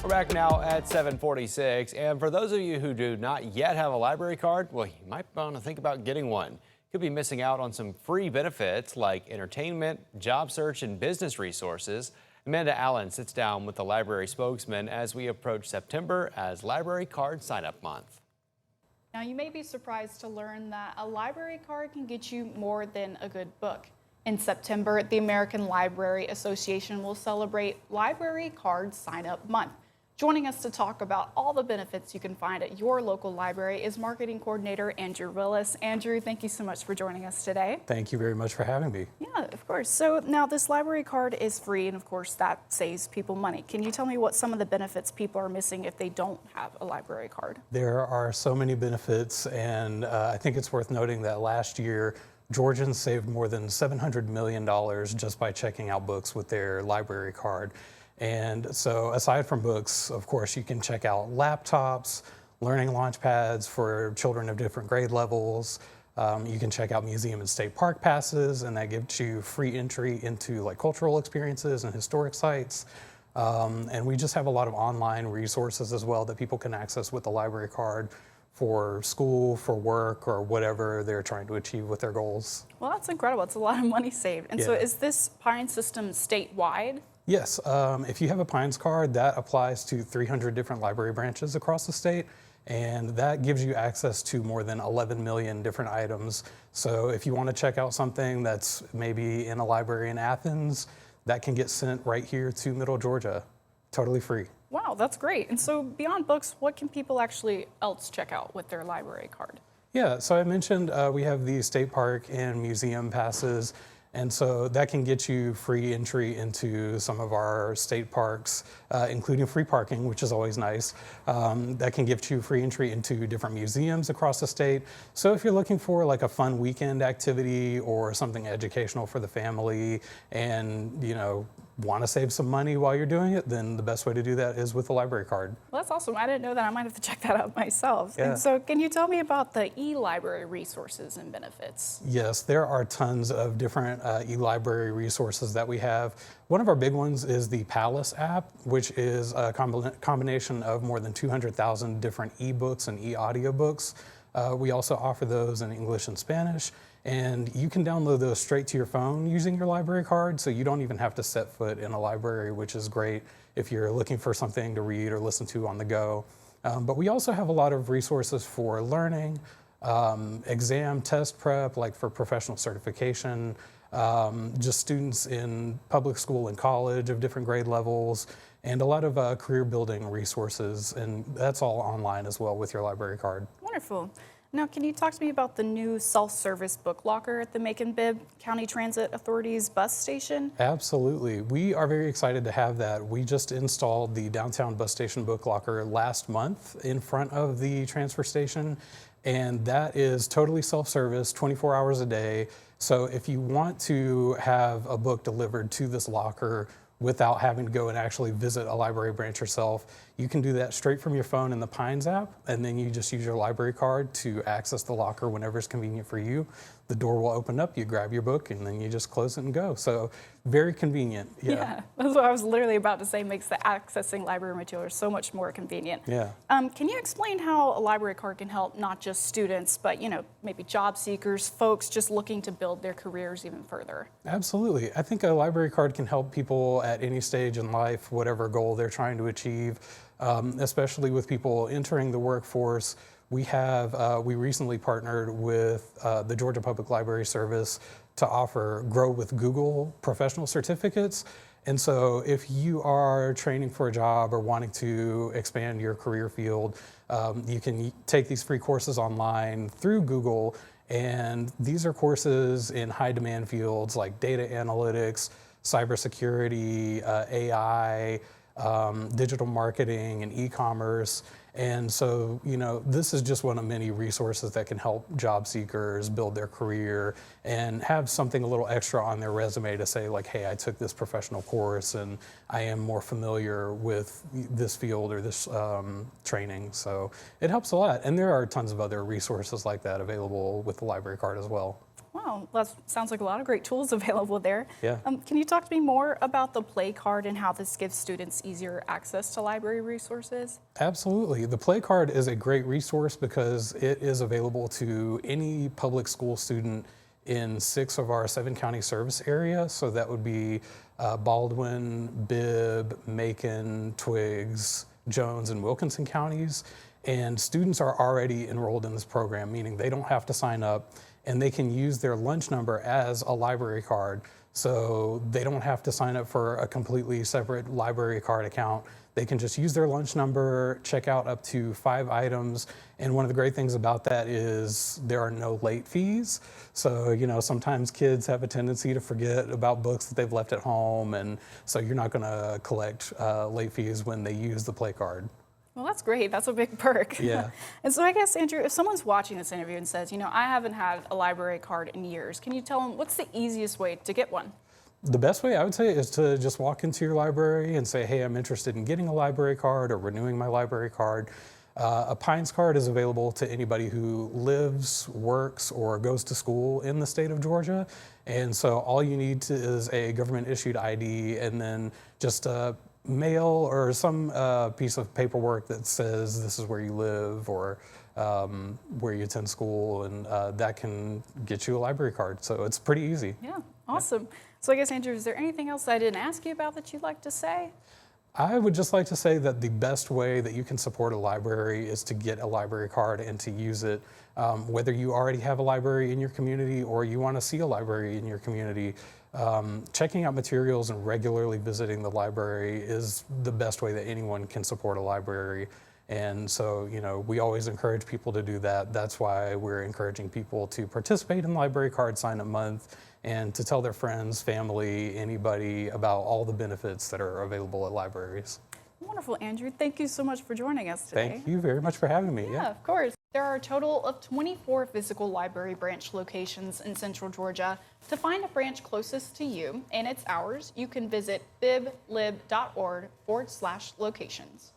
We're back now at 7:46, and for those of you who do not yet have a library card, well, you might want to think about getting one. Could be missing out on some free benefits like entertainment, job search, and business resources. Amanda Allen sits down with the library spokesman as we approach September as Library Card Sign-Up Month. Now, you may be surprised to learn that a library card can get you more than a good book. In September, the American Library Association will celebrate Library Card Sign-Up Month. Joining us to talk about all the benefits you can find at your local library is Marketing Coordinator Andrew Willis. Andrew, thank you so much for joining us today. Thank you very much for having me. Yeah, of course. So now this library card is free, and of course that saves people money. Can you tell me what some of the benefits people are missing if they don't have a library card? There are so many benefits, and I think it's worth noting that last year, Georgians saved more than $700 million just by checking out books with their library card. And so aside from books, of course, you can check out laptops, learning launch pads for children of different grade levels. You can check out museum and state park passes, and that gives you free entry into like cultural experiences and historic sites. And we just have a lot of online resources as well that people can access with the library card for school, for work, or whatever they're trying to achieve with their goals. Well, that's incredible. It's a lot of money saved. And so is this Pine system statewide? Yes, if you have a Pines card, that applies to 300 different library branches across the state, and that gives you access to more than 11 million different items. So if you want to check out something that's maybe in a library in Athens, that can get sent right here to Middle Georgia, totally free. Wow, that's great. And so beyond books, what can people actually else check out with their library card? Yeah, so I mentioned we have the state park and museum passes. And so that can get you free entry into some of our state parks, including free parking, which is always nice. That can give you free entry into different museums across the state. So if you're looking for like a fun weekend activity or something educational for the family and, you know, want to save some money while you're doing it, then the best way to do that is with a library card. Well, that's awesome. I didn't know that. I might have to check that out myself. Yeah. And so can you tell me about the e-library resources and benefits? Yes, there are tons of different e-library resources that we have. One of our big ones is the Palace app, which is a combination of more than 200,000 different e-books and e-audiobooks. We also offer those in English and Spanish, and you can download those straight to your phone using your library card, so you don't even have to set foot in a library, which is great if you're looking for something to read or listen to on the go. But we also have a lot of resources for learning, exam, test prep, like for professional certification, just students in public school and college of different grade levels, and a lot of career building resources, and that's all online as well with your library card. Wonderful. Now, can you talk to me about the new self-service book locker at the Macon-Bibb County Transit Authority's bus station? Absolutely. We are very excited to have that. We just installed the downtown bus station book locker last month in front of the transfer station, and that is totally self-service, 24 hours a day. So if you want to have a book delivered to this locker without having to go and actually visit a library branch yourself, you can do that straight from your phone in the Pines app, and then you just use your library card to access the locker whenever it's convenient for you. The door will open up, you grab your book, and then you just close it and go. So very convenient. Yeah, that's what I was literally about to say, makes the accessing library materials so much more convenient. Yeah. Can you explain how a library card can help not just students, but maybe job seekers, folks just looking to build their careers even further? Absolutely. I think a library card can help people at any stage in life, whatever goal they're trying to achieve, especially with people entering the workforce. We recently partnered with the Georgia Public Library Service to offer Grow with Google professional certificates. And so if you are training for a job or wanting to expand your career field, you can take these free courses online through Google. And these are courses in high demand fields like data analytics, cybersecurity, AI, digital marketing, and e-commerce. And so, this is just one of many resources that can help job seekers build their career and have something a little extra on their resume to say like, hey, I took this professional course and I am more familiar with this field or this training. So it helps a lot. And there are tons of other resources like that available with the library card as well. Wow, Wow, that sounds like a lot of great tools available there. Yeah. Can you talk to me more about the Play Card and how this gives students easier access to library resources? Absolutely. The Play Card is a great resource because it is available to any public school student in 6 of our 7 county service area. So that would be Baldwin, Bibb, Macon, Twiggs, Jones, and Wilkinson counties. And students are already enrolled in this program, meaning they don't have to sign up, and they can use their lunch number as a library card. So they don't have to sign up for a completely separate library card account. They can just use their lunch number, check out up to 5 items. And one of the great things about that is there are no late fees. So, you know, sometimes kids have a tendency to forget about books that they've left at home. And so you're not going to collect late fees when they use the Play Card. Well, that's great. That's a big perk. Yeah. And so I guess, Andrew, if someone's watching this interview and says, you know, I haven't had a library card in years, can you tell them what's the easiest way to get one? The best way, I would say, is to just walk into your library and say, hey, I'm interested in getting a library card or renewing my library card. A Pines card is available to anybody who lives, works, or goes to school in the state of Georgia. And so all you need is a government-issued ID and then just mail or some piece of paperwork that says this is where you live or where you attend school, and that can get you a library card. So it's pretty easy. Yeah, awesome. Yeah. So I guess, Andrew, is there anything else I didn't ask you about that you'd like to say? I would just like to say that the best way that you can support a library is to get a library card and to use it. Whether you already have a library in your community or you want to see a library in your community, checking out materials and regularly visiting the library is the best way that anyone can support a library. And so, you know, we always encourage people to do that. That's why we're encouraging people to participate in Library Card Sign-Up Month and to tell their friends, family, anybody about all the benefits that are available at libraries. Wonderful, Andrew. Thank you so much for joining us today. Thank you very much for having me. Yeah, of course. There are a total of 24 physical library branch locations in Central Georgia. To find a branch closest to you and its hours, you can visit biblib.org/locations.